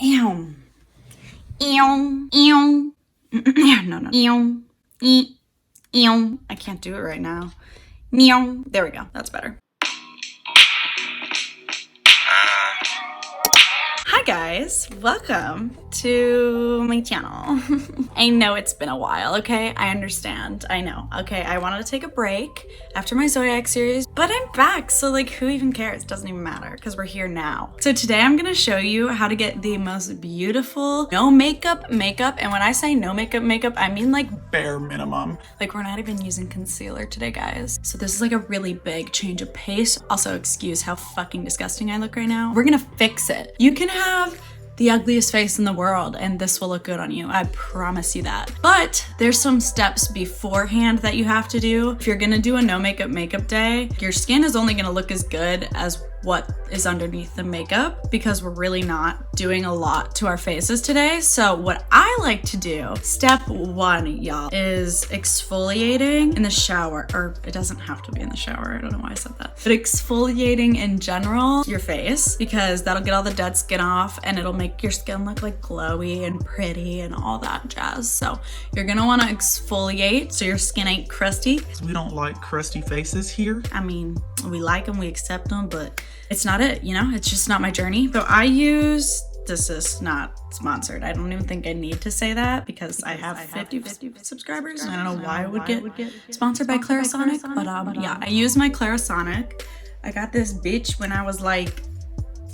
Ew. Ew. Ew. No. Ew. Ew. I can't do it right now. Meow. There we go. That's better. Hi guys, welcome to my channel. I know it's been a while, okay? I understand, I know. Okay, I wanted to take a break after my ZODIAC series, but I'm back, so like who even cares? It doesn't even matter because we're here now. So today I'm gonna show you how to get the most beautiful no makeup, and when I say no makeup, I mean like bare minimum. Like we're not even using concealer today, guys. So this is like a really big change of pace. Also, excuse how fucking disgusting I look right now. We're gonna fix it. You can have the ugliest face in the world and this will look good on you. I promise you that. But there's some steps beforehand that you have to do. If you're gonna do a no makeup day, your skin is only gonna look as good as what is underneath the makeup because we're really not doing a lot to our faces today. So what I like to do, step one, y'all, is exfoliating in the shower, or it doesn't have to be in the shower. I don't know why I said that, but exfoliating in general your face because that'll get all the dead skin off and it'll make your skin look like glowy and pretty and all that jazz. So you're gonna wanna exfoliate so your skin ain't crusty. We don't like crusty faces here. I mean, we like them, we accept them, but it's not it, you know? It's just not my journey. So I use, this is not sponsored. I don't even think I need to say that because I have 50 subscribers and I don't know why I would get sponsored by Clarisonic, but yeah, I use my Clarisonic. I got this bitch when I was like,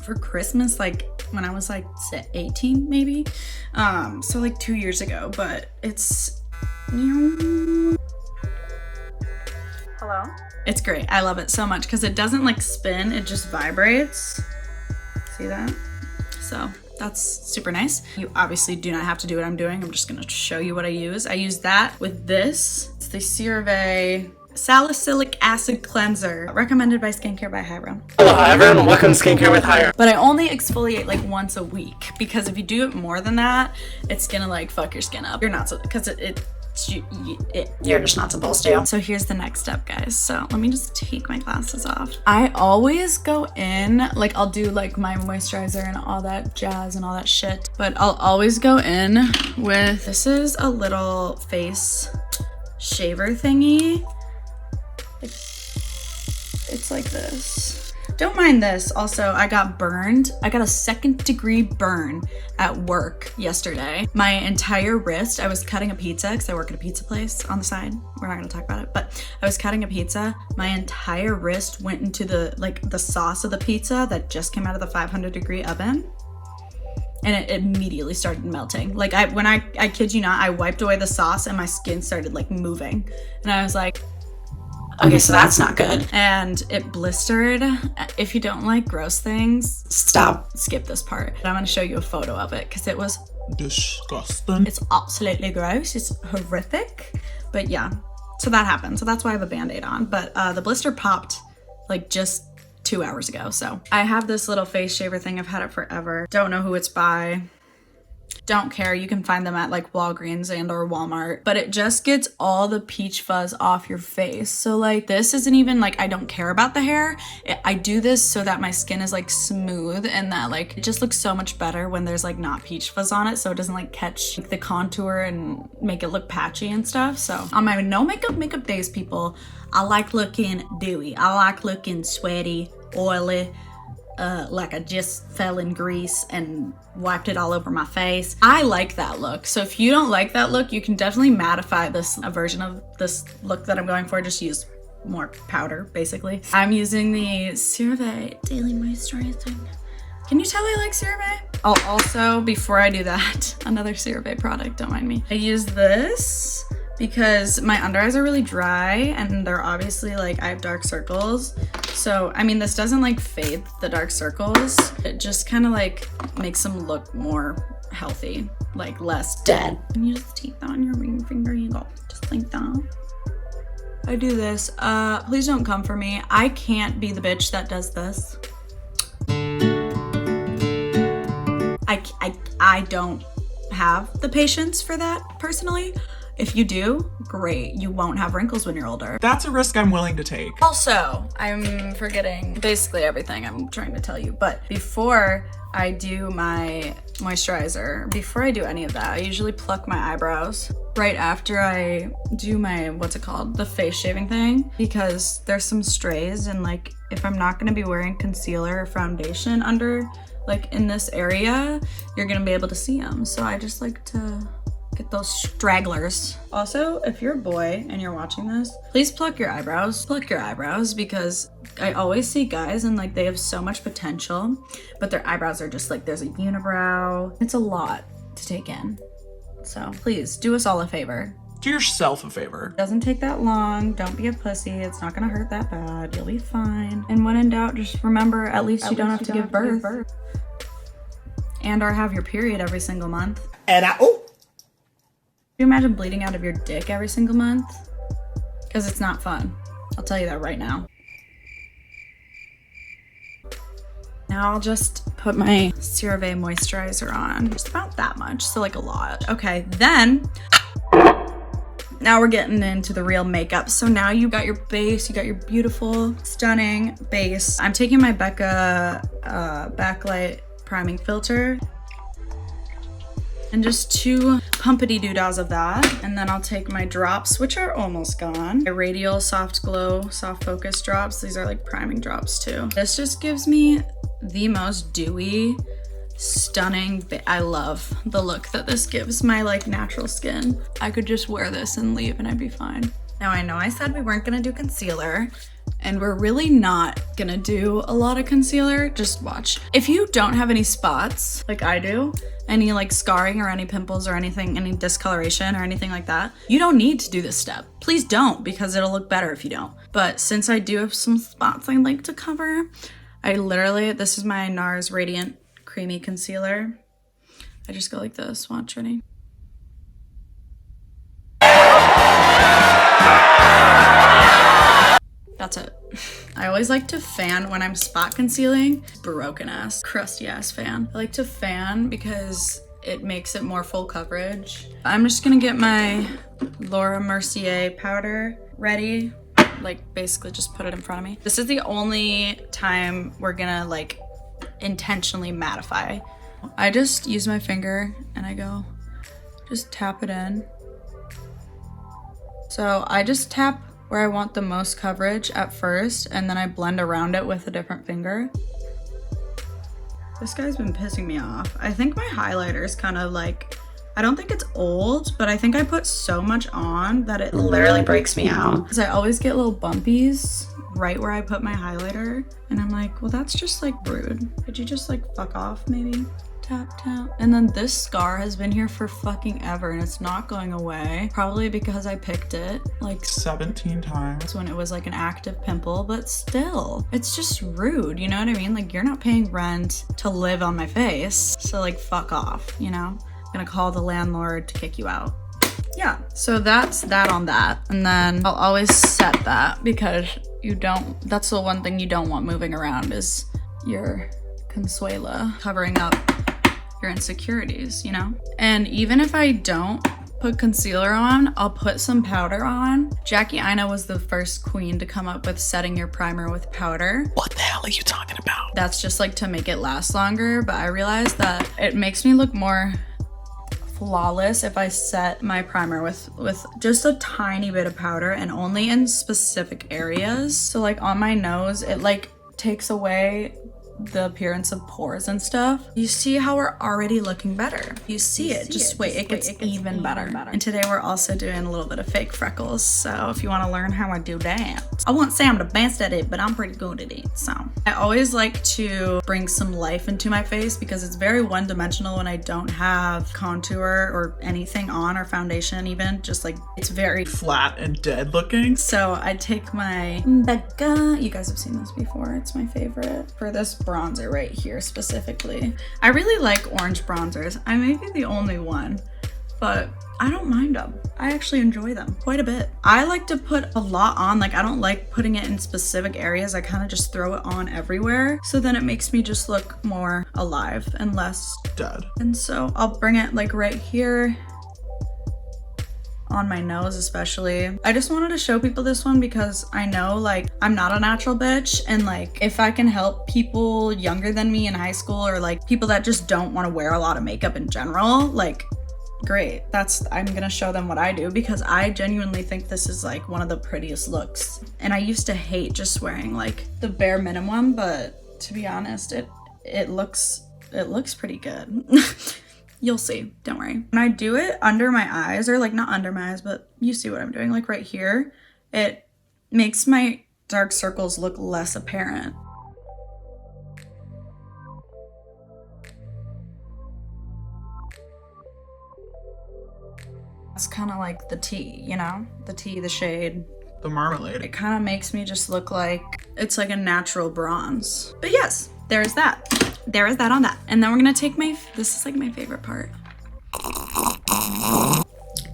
for Christmas, like when I was like 18 maybe. So like 2 years ago, but it's, hello? It's great. I love it so much because it doesn't like spin, it just vibrates. See that? So that's super nice. You obviously do not have to do what I'm doing. I'm just gonna show you what I use. I use that with this. It's the CeraVe Salicylic Acid Cleanser, recommended by Skincare by Hiram. Hello everyone, welcome to Skincare with Hiram. But I only exfoliate like once a week because if you do it more than that, it's gonna like fuck your skin up. You're not so, because you're just not supposed to. So here's the next step, guys. So let me just take my glasses off. I always go in, like I'll do like my moisturizer and all that jazz and all that shit, but I'll always go in with, this is a little face shaver thingy. It's like this. Don't mind this. Also, I got burned. I got a 2nd degree burn at work yesterday. My entire wrist, I was cutting a pizza because I work at a pizza place on the side. We're not gonna talk about it, but I was cutting a pizza. My entire wrist went into the sauce of the pizza that just came out of the 500 degree oven. And it immediately started melting. Like I kid you not, I wiped away the sauce and my skin started like moving. And I was like, okay, so that's not good. And it blistered. If you don't like gross things, skip this part. I'm gonna show you a photo of it because it was disgusting. It's absolutely gross. It's horrific. But yeah, so that happened. So that's why I have a Band-Aid on. But the blister popped like just 2 hours ago. So I have this little face shaver thing. I've had it forever. Don't know who it's by. Don't care, you can find them at like Walgreens and or Walmart, but it just gets all the peach fuzz off your face. So like this isn't even like, I don't care about the hair. I do this so that my skin is like smooth and that like, it just looks so much better when there's like not peach fuzz on it. So it doesn't like catch like, the contour and make it look patchy and stuff. So on my no makeup days, people, I like looking dewy. I like looking sweaty, oily, like I just fell in grease and wiped it all over my face. I like that look. So if you don't like that look, you can definitely mattify this version of this look that I'm going for. Just use more powder, basically. I'm using the CeraVe Daily Moisturizing. Can you tell I like CeraVe? I'll also, before I do that, another CeraVe product, don't mind me. I use this because my under eyes are really dry and they're obviously like, I have dark circles. So, I mean, this doesn't like fade the dark circles. It just kind of like makes them look more healthy, like less dead. And you just take that on your ring finger, you go just like that. I do this. Please don't come for me. I can't be the bitch that does this. I don't have the patience for that personally. If you do, great. You won't have wrinkles when you're older. That's a risk I'm willing to take. Also, I'm forgetting basically everything I'm trying to tell you, but before I do my moisturizer, before I do any of that, I usually pluck my eyebrows right after I do my, what's it called? The face shaving thing, because there's some strays, and like if I'm not gonna be wearing concealer or foundation under, like in this area, you're gonna be able to see them. So I just like to get those stragglers. Also, if you're a boy and you're watching this, please pluck your eyebrows. Pluck your eyebrows, because I always see guys and like they have so much potential, but their eyebrows are just like, there's a unibrow. It's a lot to take in. So please do us all a favor. Do yourself a favor. Doesn't take that long. Don't be a pussy. It's not gonna hurt that bad. You'll be fine. And when in doubt, just remember, at least you don't have to give birth. And or have your period every single month. And Can you imagine bleeding out of your dick every single month? Because it's not fun. I'll tell you that right now. Now I'll just put my CeraVe moisturizer on. Just about that much, so like a lot. Okay, then, now we're getting into the real makeup. So now you got your base, you got your beautiful, stunning base. I'm taking my Becca Backlight Priming Filter, and just 2 pumpity doodahs of that. And then I'll take my drops, which are almost gone. My Radial Soft Glow Soft Focus drops. These are like priming drops too. This just gives me the most dewy, stunning, I love the look that this gives my like natural skin. I could just wear this and leave and I'd be fine. Now I know I said we weren't gonna do concealer, and we're really not gonna do a lot of concealer. Just watch. If you don't have any spots like I do, any like scarring or any pimples or anything, any discoloration or anything like that, you don't need to do this step. Please don't, because it'll look better if you don't. But since I do have some spots I'd like to cover, I literally, this is my NARS Radiant Creamy Concealer. I just go like this. Watch, ready? That's it. I always like to fan when I'm spot concealing. Broken ass, crusty ass fan. I like to fan because it makes it more full coverage. I'm just gonna get my Laura Mercier powder ready. Like basically just put it in front of me. This is the only time we're gonna like intentionally mattify. I just use my finger and I go, just tap it in. So I just tap where I want the most coverage at first, and then I blend around it with a different finger. This guy's been pissing me off. I think my highlighter is kind of like, I don't think it's old, but I think I put so much on that it literally breaks me out. Because I always get little bumpies right where I put my highlighter, and I'm like, well, that's just like rude. Could you just like fuck off maybe? Tap, tap. And then this scar has been here for fucking ever and it's not going away. Probably because I picked it like 17 times when it was like an active pimple, but still, it's just rude, you know what I mean? Like, you're not paying rent to live on my face, so like fuck off, you know? I'm gonna call the landlord to kick you out. Yeah, so that's that on that. And then I'll always set that, because that's the one thing you don't want moving around is your consuela, covering up your insecurities, you know? And even if I don't put concealer on, I'll put some powder on. Jackie Aina was the first queen to come up with setting your primer with powder. What the hell are you talking about? That's just like to make it last longer, but I realized that it makes me look more flawless if I set my primer with just a tiny bit of powder, and only in specific areas. So like on my nose, it like takes away the appearance of pores and stuff. You see how we're already looking better. You see it. Just wait, it gets even better. And today we're also doing a little bit of fake freckles. So if you want to learn how I do that, I won't say I'm the best at it, but I'm pretty good at it. So I always like to bring some life into my face, because it's very one-dimensional when I don't have contour or anything on, or foundation even. Just like, it's very flat and dead looking. So I take my Becca, you guys have seen this before, it's my favorite, for this bronzer right here specifically. I really like orange bronzers. I may be the only one, but I don't mind them. I actually enjoy them quite a bit. I like to put a lot on. Like, I don't like putting it in specific areas. I kind of just throw it on everywhere. So then it makes me just look more alive and less dead. And so I'll bring it like right here on my nose especially. I just wanted to show people this one because I know like I'm not a natural bitch, and like if I can help people younger than me in high school, or like people that just don't want to wear a lot of makeup in general, like great. I'm gonna show them what I do, because I genuinely think this is like one of the prettiest looks. And I used to hate just wearing like the bare minimum, but to be honest, it looks pretty good. You'll see, don't worry. When I do it under my eyes, or like not under my eyes, but you see what I'm doing, like right here, it makes my dark circles look less apparent. It's kind of like the tea, you know? The tea, the shade. The marmalade. It kind of makes me just look like it's like a natural bronze. But yes, there is that. There is that on that. And then we're gonna take this is like my favorite part.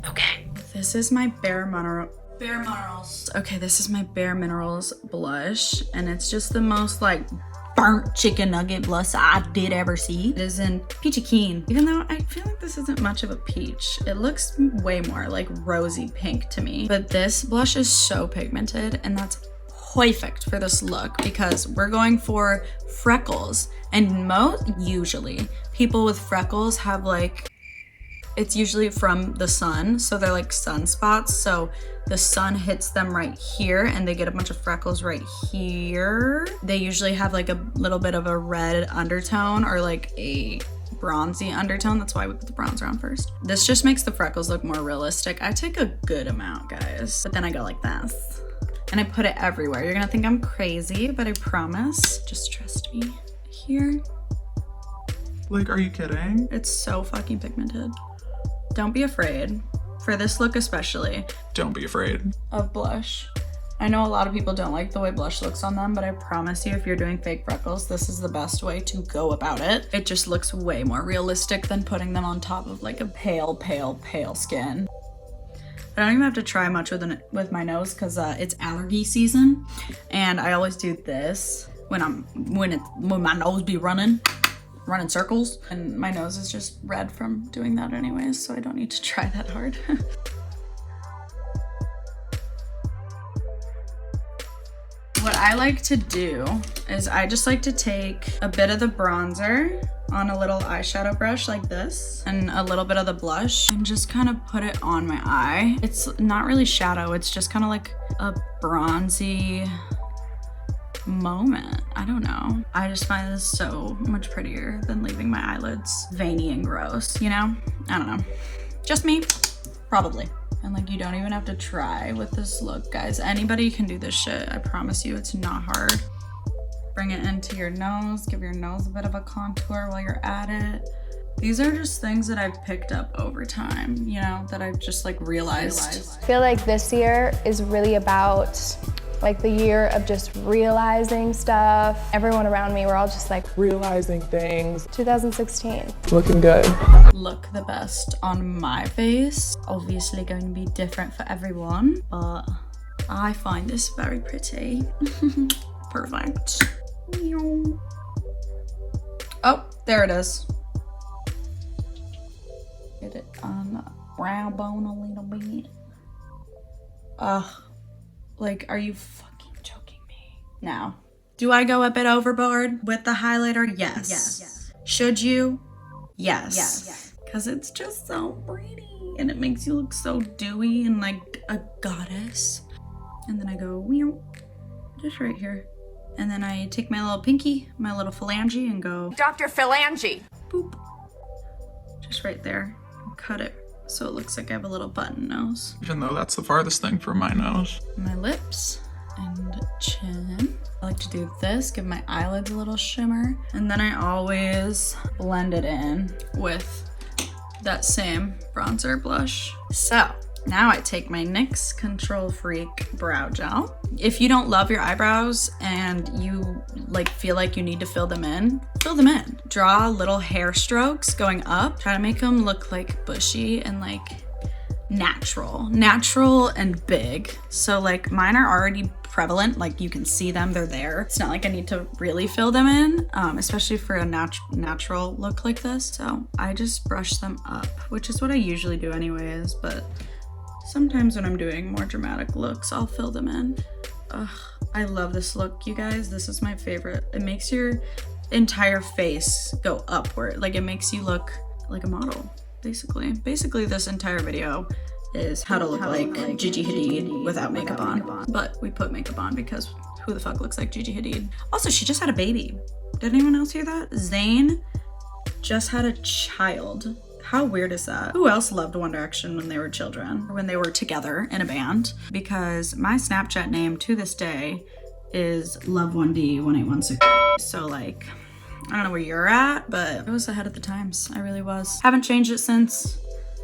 Okay, this is my Bare Minerals. Okay, this is my Bare Minerals blush, and it's just the most like burnt chicken nugget blush I did ever see. It is in Peachy Keen, even though I feel like this isn't much of a peach. It looks way more like rosy pink to me. But this blush is so pigmented, and that's perfect for this look because we're going for freckles. And usually people with freckles have like, it's usually from the sun, so they're like sunspots. So the sun hits them right here and they get a bunch of freckles right here. They usually have like a little bit of a red undertone or like a bronzy undertone. That's why we put the bronzer on first. This just makes the freckles look more realistic. I take a good amount, guys, but then I go like this and I put it everywhere. You're gonna think I'm crazy, but I promise, just trust me. Here. Like, are you kidding? It's so fucking pigmented. Don't be afraid, for this look especially. Don't be afraid of blush. I know a lot of people don't like the way blush looks on them, but I promise you, if you're doing fake freckles, this is the best way to go about it. It just looks way more realistic than putting them on top of like a pale skin. I don't even have to try much with my nose because it's allergy season, and I always do this when my nose be running circles, and my nose is just red from doing that anyways, so I don't need to try that hard. What I like to do is I just like to take a bit of the bronzer on a little eyeshadow brush like this, and a little bit of the blush, and just kind of put it on my eye. It's not really shadow, it's just kind of like a bronzy moment. I don't know. I just find this so much prettier than leaving my eyelids veiny and gross, you know? I don't know. Just me, probably. And like, you don't even have to try with this look, guys. Anybody can do this shit. I promise you, it's not hard. Bring it into your nose, give your nose a bit of a contour while you're at it. These are just things that I've picked up over time, you know, that I've just like realized. I feel like this year is really about like the year of just realizing stuff. Everyone around me, we're all just like realizing things. 2016. Looking good. Look the best on my face. Obviously going to be different for everyone, but I find this very pretty. Perfect. Oh, there it is. Get it on the brow bone a little bit. Ugh. Like, are you fucking joking me? Now, do I go a bit overboard with the highlighter? Yes. Yes. Should you? Yes. Yes. Because it's just so pretty and it makes you look so dewy and like a goddess. And then I go, just right here. And then I take my little pinky, my little phalange, and go, Dr. Phalange. Boop. Just right there. Cut it so it looks like I have a little button nose. Even though that's the farthest thing from my nose. My lips and chin. I like to do this, give my eyelids a little shimmer. And then I always blend it in with that same bronzer blush. So now I take my NYX Control Freak Brow Gel. If you don't love your eyebrows and you like feel like you need to fill them in, fill them in. Draw little hair strokes going up. Try to make them look like bushy and like natural and big. So like mine are already prevalent, like you can see them, they're there. It's not like I need to really fill them in, especially for a natural look like this. So I just brush them up, which is what I usually do anyways, but Sometimes when I'm doing more dramatic looks, I'll fill them in. Ugh, I love this look, you guys. This is my favorite. It makes your entire face go upward. Like, it makes you look like a model, basically. Basically, this entire video is how to look like Gigi Hadid without makeup on. But we put makeup on because who the fuck looks like Gigi Hadid? Also, she just had a baby. Did anyone else hear that? Zayn just had a child. How weird is that? Who else loved One Direction when they were children? Or when they were together in a band? Because my Snapchat name to this day is Love1D1816. So like, I don't know where you're at, but I was ahead of the times. I really was. Haven't changed it since.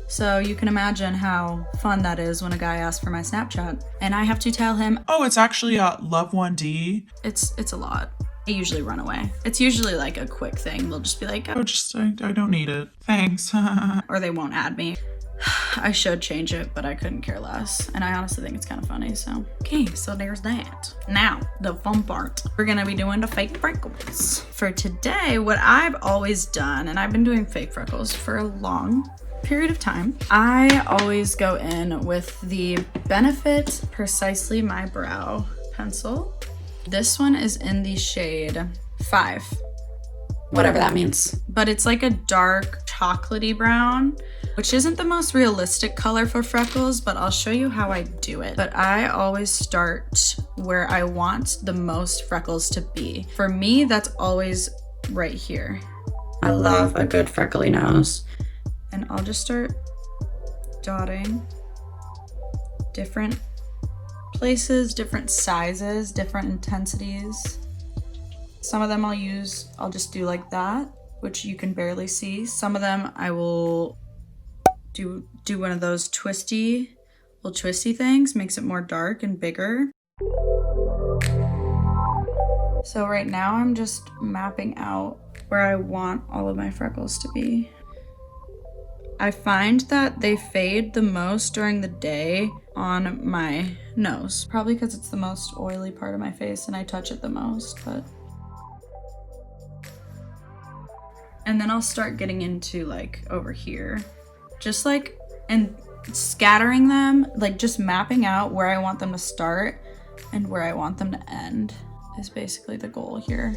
So you can imagine how fun that is when a guy asks for my Snapchat. And I have to tell him, Oh, it's actually Love1D. it's a lot. I usually run away. It's usually like a quick thing. They'll just be like, Oh, I don't need it. Thanks. or they won't add me. I should change it, but I couldn't care less. And I honestly think it's kind of funny, so. Okay, so there's that. Now, the fun part. We're gonna be doing the fake freckles. For today, what I've always done, and I've been doing fake freckles for a long period of time, I always go in with the Benefit Precisely My Brow pencil. This one is in the shade 5. Whatever that means. But it's like a dark chocolatey brown, which isn't the most realistic color for freckles, but I'll show you how I do it. But I always start where I want the most freckles to be. For me, that's always right here. I love a good freckly nose. And I'll just start dotting different places, different sizes, different intensities. Some of them I'll just do like that, which you can barely see. Some of them I will do one of those twisty things, makes it more dark and bigger. So right now I'm just mapping out where I want all of my freckles to be. I find that they fade the most during the day on my nose. Probably because it's the most oily part of my face and I touch it the most, but. And then I'll start getting into like over here. Just like, and scattering them, like just mapping out where I want them to start and where I want them to end is basically the goal here.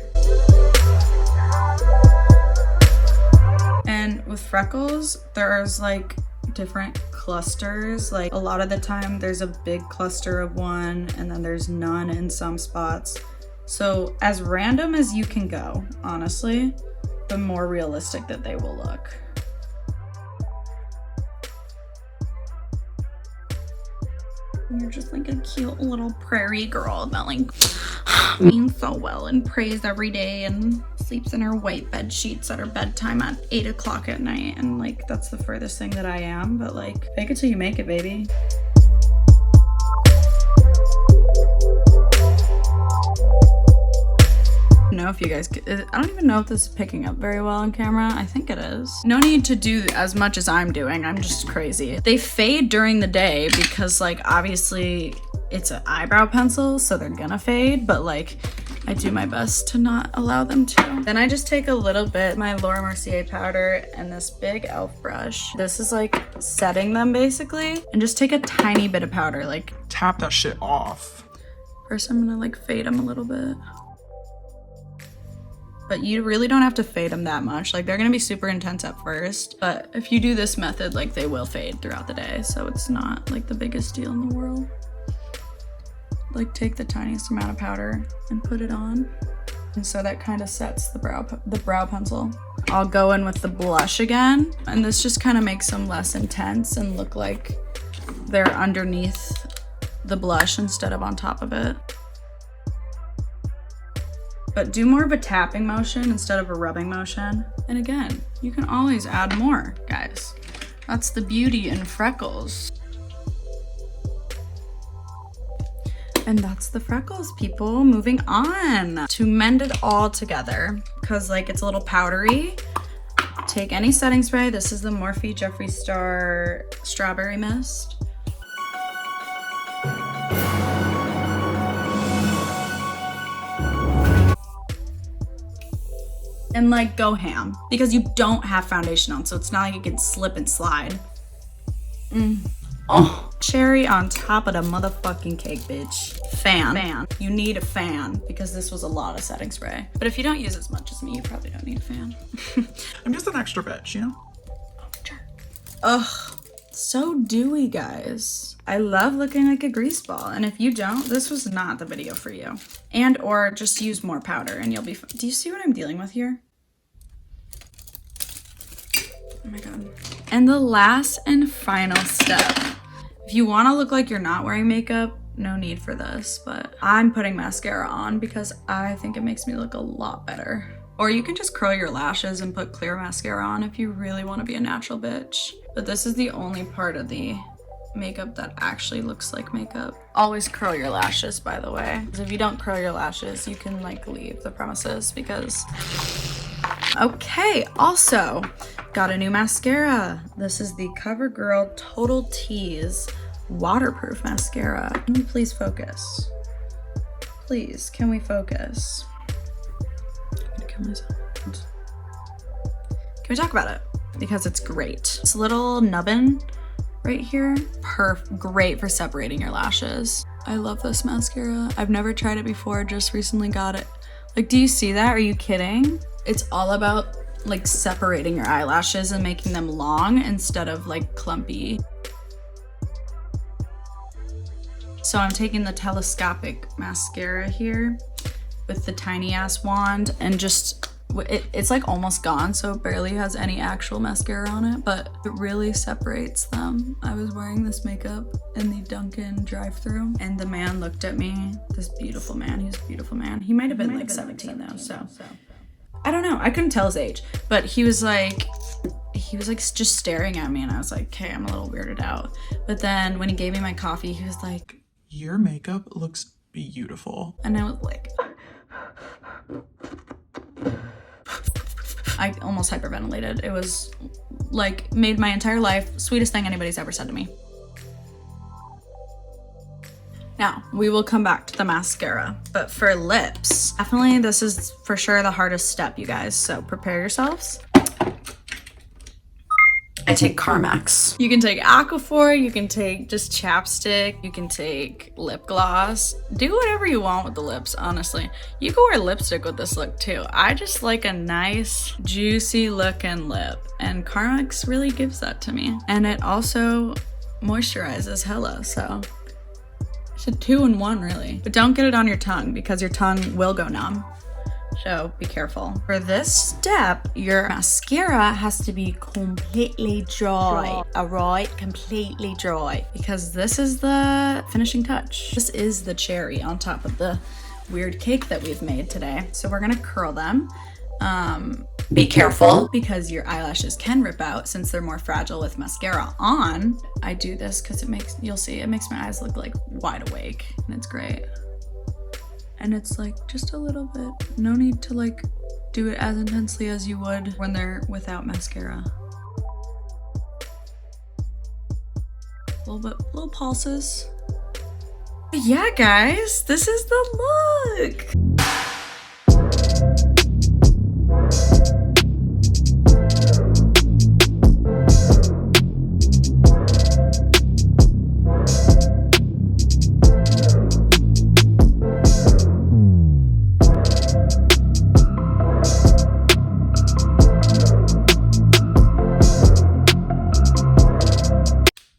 And with freckles, there's like different clusters. Like a lot of the time there's a big cluster of one and then there's none in some spots. So as random as you can go, honestly, the more realistic that they will look. You're just like a cute little prairie girl that like means so well and prays every day and sleeps in her white bed sheets at her bedtime at 8 o'clock at night. And like, that's the furthest thing that I am, but like, fake it till you make it, baby. I don't know if you guys, I don't even know if this is picking up very well on camera. I think it is. No need to do as much as I'm doing. I'm just crazy. They fade during the day because like obviously it's an eyebrow pencil, so they're gonna fade, but like I do my best to not allow them to. Then I just take a little bit, my Laura Mercier powder and this big e.l.f. brush. This is like setting them basically, and just take a tiny bit of powder, like Tap that shit off. first I'm gonna like fade them a little bit. But you really don't have to fade them that much. Like they're gonna be super intense at first, but if you do this method, like they will fade throughout the day. So it's not like the biggest deal in the world. Like take the tiniest amount of powder and put it on. And so that kind of sets the brow pencil. I'll go in with the blush again. And this just kind of makes them less intense and look like they're underneath the blush instead of on top of it. But do more of a tapping motion instead of a rubbing motion. And again, you can always add more, guys. That's the beauty in freckles. And that's the freckles, people. Moving on to mend it all together, because like it's a little powdery. Take any setting spray. This is the Morphe Jeffree Star Strawberry Mist. And like go ham, because you don't have foundation on, so it's not like you can slip and slide. Oh, cherry on top of the motherfucking cake, bitch. Fan. You need a fan because this was a lot of setting spray. But if you don't use as much as me, you probably don't need a fan. I'm just an extra bitch, you know? Ugh, so dewy, guys. I love looking like a grease ball. And if you don't, this was not the video for you. And or just use more powder and you'll be fine. Do you see what I'm dealing with here? Oh my God. And the last and final step. If you want to look like you're not wearing makeup, no need for this, but I'm putting mascara on because I think it makes me look a lot better. Or you can just curl your lashes and put clear mascara on if you really want to be a natural bitch. But this is the only part of the makeup that actually looks like makeup. Always curl your lashes, by the way. Because if you don't curl your lashes, you can like leave the premises because... Okay, also got a new mascara. This is the Covergirl Total Tease waterproof mascara. Can you please focus? Please, can we focus? I'm gonna kill myself. Can we talk about it? Because it's great. This little nubbin right here, great for separating your lashes. I love this mascara. I've never tried it before, just recently got it. Like, do you see that? Are you kidding? It's all about like separating your eyelashes and making them long instead of like clumpy. So I'm taking the telescopic mascara here with the tiny ass wand and just, it's like almost gone, so it barely has any actual mascara on it, but it really separates them. I was wearing this makeup in the Dunkin' drive-thru and the man looked at me, this beautiful man, he's a beautiful man. He might have been like 17 though, so. I don't know, I couldn't tell his age, but he was like just staring at me and I was like, okay, I'm a little weirded out. But then when he gave me my coffee, he was like, your makeup looks beautiful. and I was like, I almost hyperventilated. It was like, made my entire life sweetest thing anybody's ever said to me. Now, we will come back to the mascara, but for lips, definitely this is for sure the hardest step, you guys, so prepare yourselves. I take Carmex. You can take Aquaphor, you can take just chapstick, you can take lip gloss. Do whatever you want with the lips, honestly. You can wear lipstick with this look too. I just like a nice, juicy looking lip, and Carmex really gives that to me. And it also moisturizes hella, so it's a 2-in-1 really. But don't get it on your tongue because your tongue will go numb. So be careful. For this step, your mascara has to be completely dry. Alright, completely dry. Because this is the finishing touch. This is the cherry on top of the weird cake that we've made today. So we're gonna curl them. Be careful because your eyelashes can rip out since they're more fragile with mascara on. I do this because it makes, you'll see, it makes my eyes look like wide awake and it's great. And it's like just a little bit. No need to like do it as intensely as you would when they're without mascara. Little pulses. But yeah, guys, this is the look.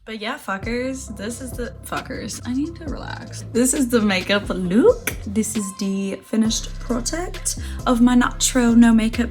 But yeah, fuckers, this is the fuckers. I need to relax. This is the makeup look. This is the finished product of my natural no makeup.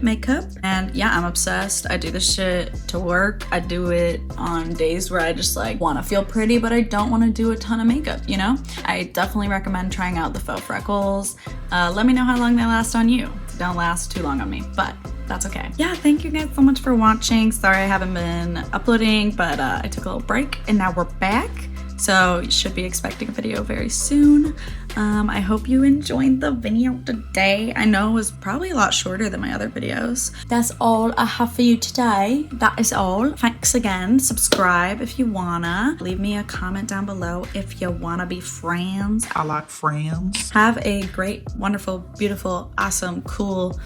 And yeah, I'm obsessed. I do this shit to work. I do it on days where I just like want to feel pretty, but I don't want to do a ton of makeup, you know? I definitely recommend trying out the faux freckles. Let me know how long they last on you. Don't last too long on me, but that's okay. Yeah, thank you guys so much for watching. Sorry I haven't been uploading, but I took a little break and now we're back. So you should be expecting a video very soon. I hope you enjoyed the video today. I know it was probably a lot shorter than my other videos. That's all I have for you today. That is all. Thanks again. Subscribe if you wanna. Leave me a comment down below if you wanna be friends. I like friends. Have a great, wonderful, beautiful, awesome, cool,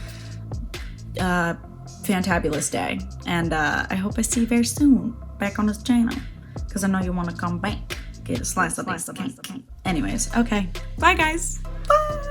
fantabulous day. And I hope I see you very soon back on this channel. because I know you want to come back. Get a slice of this cake. Anyways, okay. Bye, guys. Bye.